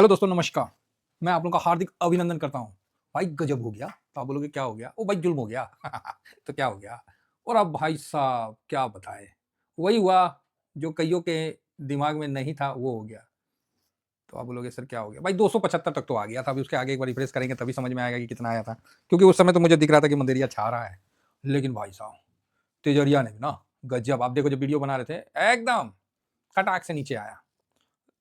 Hello दोस्तों, नमस्कार। मैं आप लोगों का हार्दिक अभिनंदन करता हूँ। भाई गजब हो गया। तो आप बोलोगे क्या हो गया? ओ भाई जुल्म हो गया। तो क्या हो गया? और अब भाई साहब क्या बताएँ? वही हुआ जो कइयों के दिमाग में नहीं था, वो हो गया। तो आप बोलोगे सर क्या हो गया? भाई 275 तक तो आ गया था। अभी उसके आगे एक बार रिफ्रेश करेंगे तभी समझ में आएगा कि कितना आया था। क्योंकि उस समय तो मुझे दिख रहा था कि मंदेरिया छा रहा है। लेकिन भाई साहब तेजरिया ने भी ना गजब, आप देखो जब वीडियो बना रहे थे एकदम खटाक से नीचे आया।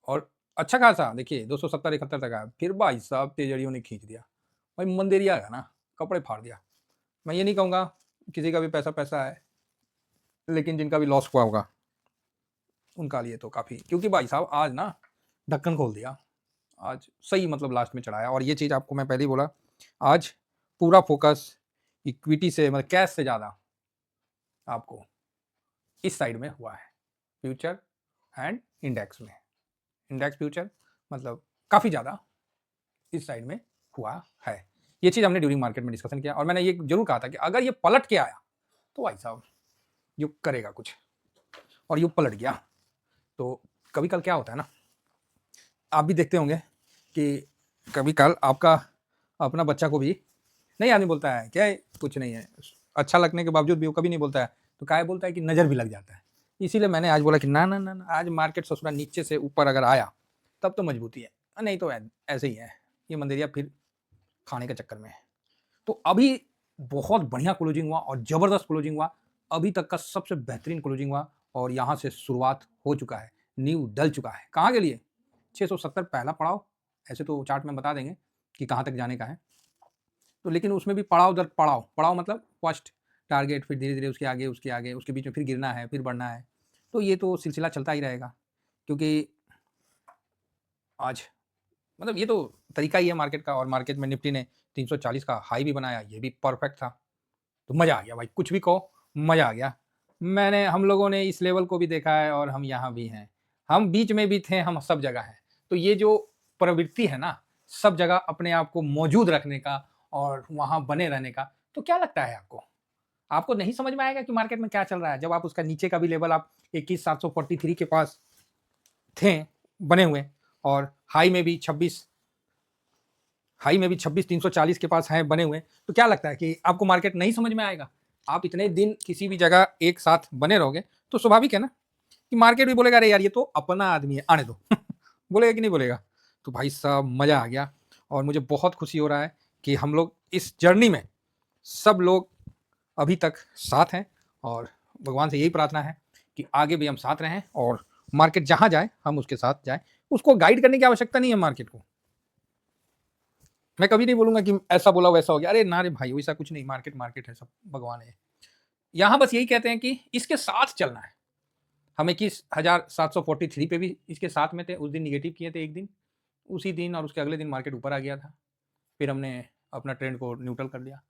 और अच्छा खासा देखिए 270-71 तक आया। फिर भाई साहब तेजड़ियों ने खींच दिया। भाई मंदेरिया है ना, कपड़े फाड़ दिया। मैं ये नहीं कहूँगा किसी का भी पैसा पैसा है, लेकिन जिनका भी लॉस हुआ होगा उनका लिए तो काफ़ी, क्योंकि भाई साहब आज ना ढक्कन खोल दिया। आज सही मतलब लास्ट में चढ़ाया। और ये चीज़ आपको मैं पहले ही बोला, आज पूरा फोकस इक्विटी से मतलब कैश से ज़्यादा आपको इस साइड में हुआ है, फ्यूचर एंड इंडेक्स में। इंडेक्स फ्यूचर मतलब काफ़ी ज़्यादा इस साइड में हुआ है। ये चीज़ हमने ड्यूरिंग मार्केट में डिस्कशन किया और मैंने ये जरूर कहा था कि अगर ये पलट के आया तो भाई साहब युग करेगा कुछ, और युग पलट गया। तो कभी कल क्या होता है ना, आप भी देखते होंगे कि कभी कल आपका अपना बच्चा को भी नहीं आदमी बोलता है क्या है, कुछ नहीं है, अच्छा लगने के बावजूद भी वो कभी नहीं बोलता है। तो क्या बोलता है कि नज़र भी लग जाता है। इसीलिए मैंने आज बोला कि ना ना ना ना, आज मार्केट ससुरा नीचे से ऊपर अगर आया तब तो मजबूती है, नहीं तो ऐसे ही है। ये मंदेरिया फिर खाने के चक्कर में है। तो अभी बहुत बढ़िया क्लोजिंग हुआ और ज़बरदस्त क्लोजिंग हुआ। अभी तक का सबसे बेहतरीन क्लोजिंग हुआ और यहाँ से शुरुआत हो चुका है, नींव डल चुका है। कहाँ के लिए? 670 पहला पड़ाव। ऐसे तो चार्ट में बता देंगे कि कहाँ तक जाने का है, तो लेकिन उसमें भी पड़ाव दर पड़ाव, पड़ाव मतलब फर्स्ट टारगेट, फिर धीरे धीरे उसके आगे उसके बीच में फिर गिरना है, फिर बढ़ना है। तो ये तो सिलसिला चलता ही रहेगा, क्योंकि आज मतलब ये तो तरीका ही है मार्केट का। और मार्केट में निफ्टी ने 340 का हाई भी बनाया, ये भी परफेक्ट था। तो मज़ा आ गया भाई, कुछ भी कहो मज़ा आ गया। हम लोगों ने इस लेवल को भी देखा है और हम यहाँ भी हैं, हम बीच में भी थे, हम सब जगह हैं। तो ये जो प्रवृत्ति है ना, सब जगह अपने आप को मौजूद रखने का और वहाँ बने रहने का, तो क्या लगता है आपको? आपको नहीं समझ में आएगा कि मार्केट में क्या चल रहा है जब आप उसका नीचे का भी लेवल आप 21,743 के पास थे बने हुए, और हाई में भी 26,340 के पास हैं बने हुए। तो क्या लगता है कि आपको मार्केट नहीं समझ में आएगा? आप इतने दिन किसी भी जगह एक साथ बने रहोगे तो स्वाभाविक है ना कि मार्केट भी बोलेगा अरे यार ये तो अपना आदमी है, आने दो। बोलेगा कि नहीं बोलेगा? तो भाई साहब मज़ा आ गया और मुझे बहुत खुशी हो रहा है कि हम लोग इस जर्नी में सब लोग अभी तक साथ हैं। और भगवान से यही प्रार्थना है कि आगे भी हम साथ रहें और मार्केट जहाँ जाए हम उसके साथ जाएं। उसको गाइड करने की आवश्यकता नहीं है मार्केट को। मैं कभी नहीं बोलूंगा कि ऐसा बोला वैसा हो गया, अरे ना रे भाई वैसा कुछ नहीं, मार्केट मार्केट है, सब भगवान है। यहाँ बस यही कहते हैं कि इसके साथ चलना है। हम 21,743 पे भी इसके साथ में थे। उस दिन निगेटिव किए थे एक दिन, उसी दिन और उसके अगले दिन मार्केट ऊपर आ गया था। फिर हमने अपना ट्रेंड को न्यूट्रल कर लिया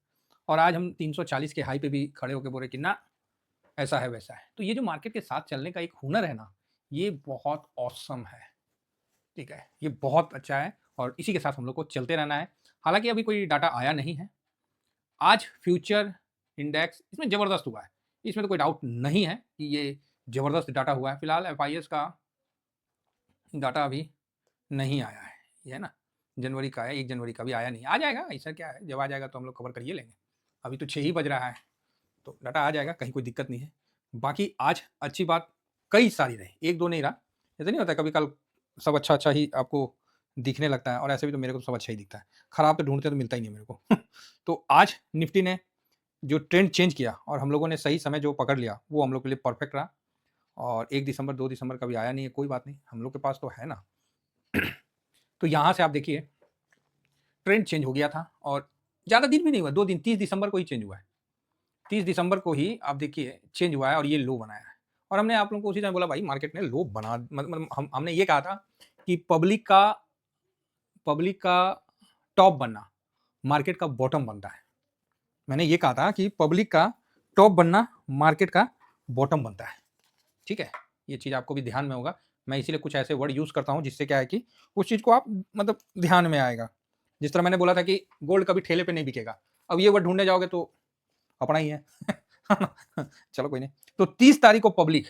और आज हम 340 के हाई पे भी खड़े होकर बोले कि ना ऐसा है वैसा है। तो ये जो मार्केट के साथ चलने का एक हुनर है ना, ये बहुत ऑसम है। ठीक है, ये बहुत अच्छा है और इसी के साथ हम लोग को चलते रहना है। हालांकि अभी कोई डाटा आया नहीं है। आज फ्यूचर इंडेक्स इसमें ज़बरदस्त हुआ है, इसमें तो कोई डाउट नहीं है कि ये ज़बरदस्त डाटा हुआ है। फिलहाल एफआईएस का डाटा अभी नहीं आया है, ये है ना, जनवरी का है, 1 जनवरी का भी आया नहीं। आ जाएगा, ऐसा क्या है, जब आ जाएगा तो हम लोग कवर करिए लेंगे। अभी तो 6 ही बज रहा है, तो डाटा आ जाएगा, कहीं कोई दिक्कत नहीं है। बाकी आज अच्छी बात कई सारी रही, एक दो नहीं रहा। ऐसा नहीं होता कभी कल सब अच्छा अच्छा ही आपको दिखने लगता है, और ऐसे भी तो मेरे को तो सब अच्छा ही दिखता है, खराब तो ढूंढते तो मिलता ही नहीं मेरे को। तो आज निफ्टी ने जो ट्रेंड चेंज किया और हम लोगों ने सही समय जो पकड़ लिया वो हम लोग के लिए परफेक्ट रहा। और 1 दिसंबर 2 दिसंबर कभी आया नहीं है, कोई बात नहीं, हम लोग के पास तो है ना। तो यहाँ से आप देखिए ट्रेंड चेंज हो गया था और ज़्यादा दिन भी नहीं हुआ, 2 दिन, 30 दिसंबर को ही चेंज हुआ है। 30 दिसंबर को ही आप देखिए चेंज हुआ है और ये लो बनाया है। और हमने आप लोगों को उसी टाइम बोला भाई मार्केट ने लो बना, मतलब हमने ये कहा था कि पब्लिक का टॉप बनना मार्केट का बॉटम बनता है। मैंने ये कहा था कि पब्लिक का टॉप बनना मार्केट का बॉटम बनता है। ठीक है, ये चीज़ आपको भी ध्यान में होगा। मैं इसीलिए कुछ ऐसे वर्ड यूज़ करता हूँ जिससे क्या है कि उस चीज़ को आप मतलब ध्यान में आएगा। जिस तरह मैंने बोला था कि गोल्ड कभी ठेले पे नहीं बिकेगा, अब ये वर्ड ढूंढने जाओगे तो अपना ही है। चलो कोई नहीं। तो 30 तारीख को पब्लिक,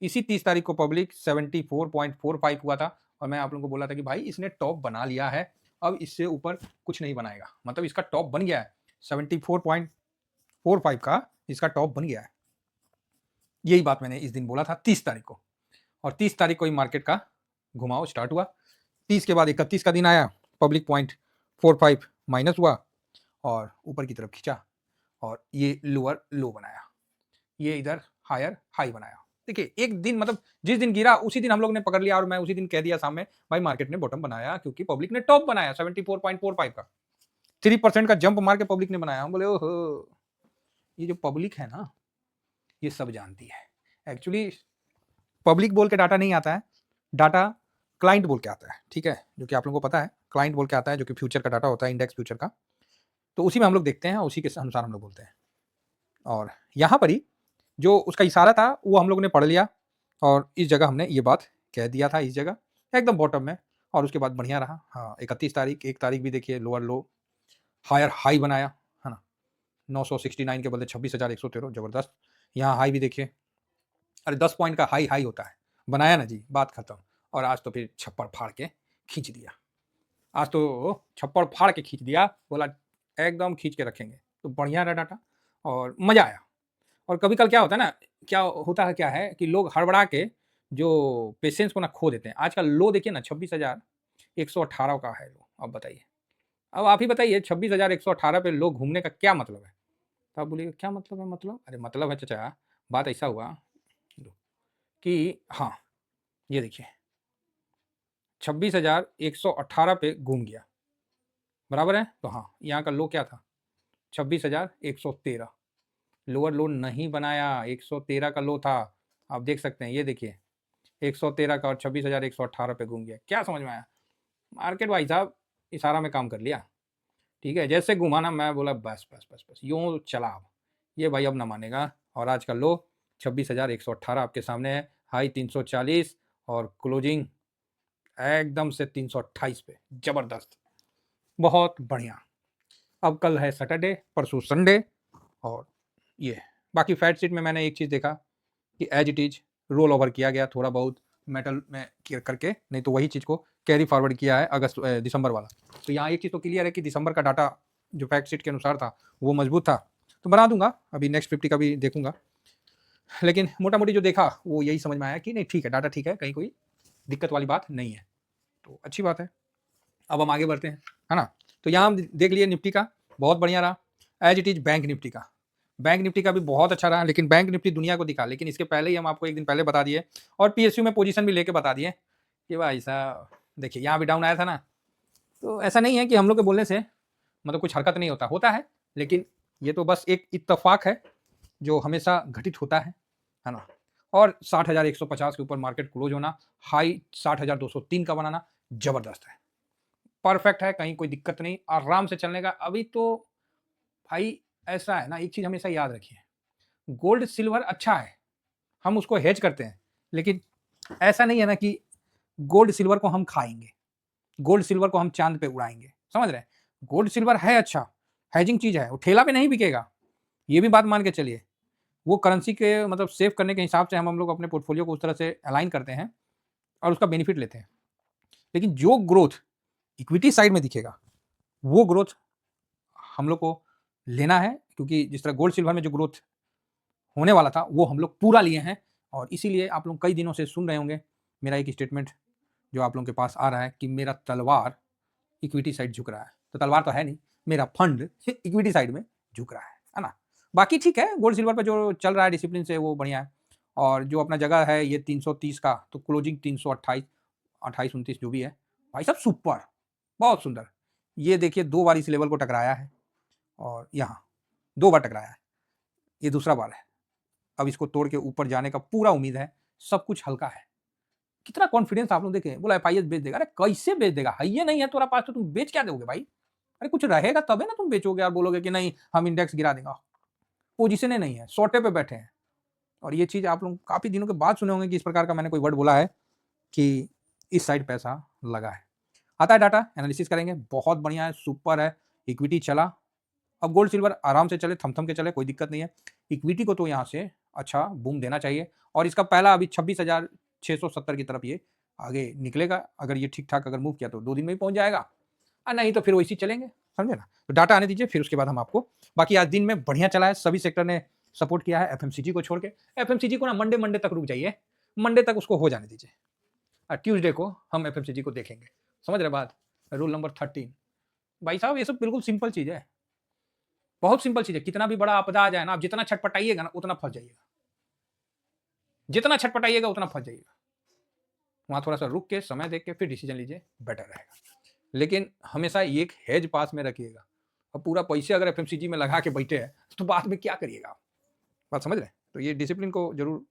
इसी 30 तारीख को पब्लिक 74.45 हुआ था और मैं आप लोगों को बोला था कि भाई इसने टॉप बना लिया है, अब इससे ऊपर कुछ नहीं बनाएगा, मतलब इसका टॉप बन गया है 74.45 का, इसका टॉप बन गया है। यही बात मैंने इस दिन बोला था 30 तारीख को, और 30 तारीख को ही मार्केट का घुमाव स्टार्ट हुआ। 30 के बाद 31 का दिन आया, पब्लिक पॉइंट 45 माइनस हुआ और ऊपर की तरफ खींचा और ये लोअर लो बनाया, ये इधर हायर हाई बनाया। देखिए एक दिन मतलब जिस दिन गिरा उसी दिन हम लोग ने पकड़ लिया, और मैं उसी दिन कह दिया सामने भाई मार्केट ने बॉटम बनाया, क्योंकि पब्लिक ने टॉप बनाया 74.45 का, 3% का जंप मार के पब्लिक ने बनाया। हम बोले ओहो, ये जो पब्लिक है ना ये सब जानती है। एक्चुअली पब्लिक बोल के डाटा नहीं आता है, डाटा क्लाइंट बोल के आता है, ठीक है, जो कि आप लोगों को पता है क्लाइंट बोल के आता है, जो कि फ्यूचर का डाटा होता है, इंडेक्स फ्यूचर का। तो उसी में हम लोग देखते हैं, उसी के अनुसार हम लोग बोलते हैं। और यहाँ पर ही जो उसका इशारा था वो हम लोग ने पढ़ लिया, और इस जगह हमने ये बात कह दिया था, इस जगह एकदम बॉटम में, और उसके बाद बढ़िया रहा। हाँ 31 तारीख, 1 तारीख भी देखिए लोअर लो हायर हाई बनाया है ना, 969 के बदले 26,113, जबरदस्त। यहाँ हाई भी देखिए, अरे 10 पॉइंट का हाई हाई होता है, बनाया ना जी, बात खत्म। और आज तो फिर छप्पड़ फाड़ के खींच दिया, आज तो छप्पड़ फाड़ के खींच दिया, बोला एकदम खींच के रखेंगे। तो बढ़िया रहा डाटा और मजा आया। और कभी कल क्या होता है ना, क्या होता है, क्या है कि लोग हड़बड़ा के जो पेशेंस को ना खो देते हैं। आज का लो देखिए ना 26,118 का है लो। अब बताइए, अब आप ही बताइए 26,118 पे लो घूमने का क्या मतलब है। तो आप बोलिए क्या मतलब है, मतलब अरे मतलब है चाचा, बात ऐसा हुआ कि हाँ ये देखिए 26,118 पे घूम गया, बराबर है। तो हाँ यहाँ का लो क्या था 26,113, लोअर लो नहीं बनाया, 113 का लो था। आप देख सकते हैं, ये देखिए 113 का और 26,118 पे घूम गया। क्या समझ में आया, मार्केट भाई साहब इशारा में काम कर लिया, ठीक है। जैसे घुमाना मैं बोला बस बस बस बस यूँ चला। अब ये भाई अब ना मानेगा। और आज का लो 26,118 आपके सामने है, हाई 340 और क्लोजिंग एकदम से 328 पे, जबरदस्त, बहुत बढ़िया। अब कल है सैटरडे, परसों संडे, और ये बाकी फैट शीट में मैंने एक चीज़ देखा कि as it is roll over किया गया थोड़ा बहुत मेटल में करके, नहीं तो वही चीज़ को कैरी फॉरवर्ड किया है अगस्त दिसंबर वाला। तो यहाँ एक चीज़ तो क्लियर है कि दिसंबर का डाटा जो फैक्ट शीट के अनुसार था वो मजबूत था, तो बना दूंगा। अभी नेक्स्ट 50 का भी देखूंगा, लेकिन मोटा मोटी जो देखा वो यही समझ में आया कि नहीं ठीक है, डाटा ठीक है, कहीं कोई दिक्कत वाली बात नहीं है, तो अच्छी बात है। अब हम आगे बढ़ते हैं, है ना। तो यहाँ हम देख लिए निफ्टी का बहुत बढ़िया रहा, as it is bank Nifty का, बैंक निफ्टी का भी बहुत अच्छा रहा। लेकिन बैंक निफ्टी दुनिया को दिखा, लेकिन इसके पहले ही हम आपको एक दिन पहले बता दिए, और पीएसयू में पोजीशन भी लेके बता दिए कि भाई साहब देखिए यहाँ भी डाउन आया था ना। तो ऐसा नहीं है कि हम लोग के बोलने से मतलब कुछ हरकत नहीं होता, होता है, लेकिन ये तो बस एक इत्तेफाक है जो हमेशा घटित होता है ना। और 60,150 के ऊपर मार्केट क्लोज होना, हाई 60,203 का बनाना, जबरदस्त है, परफेक्ट है, कहीं कोई दिक्कत नहीं, आराम से चलने का। अभी तो भाई ऐसा है ना, एक चीज हमेशा याद रखिए, गोल्ड सिल्वर अच्छा है, हम उसको हेज करते हैं, लेकिन ऐसा नहीं है ना कि गोल्ड सिल्वर को हम खाएंगे, गोल्ड सिल्वर को हम चांद पे उड़ाएंगे, समझ रहे हैं। गोल्ड सिल्वर है अच्छा, हेजिंग चीज है, वो ठेला पे नहीं बिकेगा, ये भी बात मान के चलिए। वो करेंसी के मतलब सेव करने के हिसाब से हम लोग अपने पोर्टफोलियो को उस तरह से अलाइन करते हैं और उसका बेनिफिट लेते हैं। लेकिन जो ग्रोथ इक्विटी साइड में दिखेगा वो ग्रोथ हम लोग को लेना है, क्योंकि जिस तरह गोल्ड सिल्वर में जो ग्रोथ होने वाला था वो हम लोग पूरा लिए हैं। और इसीलिए आप लोग कई दिनों से सुन रहे होंगे मेरा एक स्टेटमेंट जो आप लोगों के पास आ रहा है कि मेरा तलवार इक्विटी साइड झुक रहा है। तो तलवार तो है नहीं, मेरा फंड इक्विटी साइड में झुक रहा है ना। बाकी ठीक है, गोल्ड सिल्वर पे जो चल रहा है डिसिप्लिन से वो बढ़िया है। और जो अपना जगह है ये 330 का, तो क्लोजिंग 328 28 29 जो भी है भाई साहब सुपर, बहुत सुंदर। ये देखिए 2 बार इस लेवल को टकराया है, और यहाँ 2 बार टकराया है, ये दूसरा बार है। अब इसको तोड़ के ऊपर जाने का पूरा उम्मीद है, सब कुछ हल्का है। कितना कॉन्फिडेंस आप लोग देखें, बोला एफआईएस बेच देगा, अरे कैसे बेच देगा, है ये नहीं है तुम्हारा पास तो तुम बेच क्या दोगे भाई। अरे कुछ रहेगा तबे ना तुम बेचोगे और बोलोगे कि नहीं हम इंडेक्स गिरा देंगे। पोजीशन नहीं है, सोटे पे बैठे हैं। और ये चीज आप लोग काफी दिनों के बाद सुने होंगे कि इस प्रकार का मैंने कोई वर्ड बोला है कि इस साइड पैसा लगा है। आता है डाटा, एनालिसिस करेंगे, बहुत बढ़िया है, सुपर है। इक्विटी चला, अब गोल्ड सिल्वर आराम से चले, थम के चले, कोई दिक्कत नहीं है। इक्विटी को तो यहाँ से अच्छा बूम देना चाहिए, और इसका पहला अभी 26,670 की तरफ ये आगे निकलेगा। अगर ये ठीक ठाक अगर मूव किया तो 2 दिन में ही पहुंच जाएगा, और नहीं तो फिर वैसे ही चलेंगे, समझे ना। तो डाटा आने दीजिए, फिर उसके बाद हम आपको, बाकी आज दिन में बढ़िया चला है, सभी सेक्टर ने सपोर्ट किया है, एफएमसीजी को छोड़ के। एफएमसीजी को ना मंडे तक रुक जाइए, मंडे तक उसको हो जाने दीजिए, और ट्यूसडे को हम एफएमसीजी को देखेंगे। समझ रहे बात। रूल नंबर 13 भाई साहब, ये सब बिल्कुल सिंपल चीज है, बहुत सिंपल चीज है। कितना भी बड़ा आपदा आ जाए ना, आप जितना छटपटाइएगा ना उतना फंस जाइएगा, जितना छटपटाइएगा उतना फंस जाइएगा। वहां थोड़ा सा रुक के समय देख के फिर डिसीजन लीजिए, बेटर रहेगा। लेकिन हमेशा एक हेज पास में रखिएगा। अब पूरा पैसे अगर एफएमसीजी में लगा के बैठे हैं तो बाद में क्या करिएगा आप, बात समझ रहे हैं। तो ये डिसिप्लिन को जरूर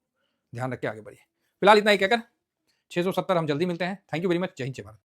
ध्यान रख के आगे बढ़िए। फिलहाल इतना ही कहकर 670 हम जल्दी मिलते हैं। Thank you very much. जय हिंद जय भारत।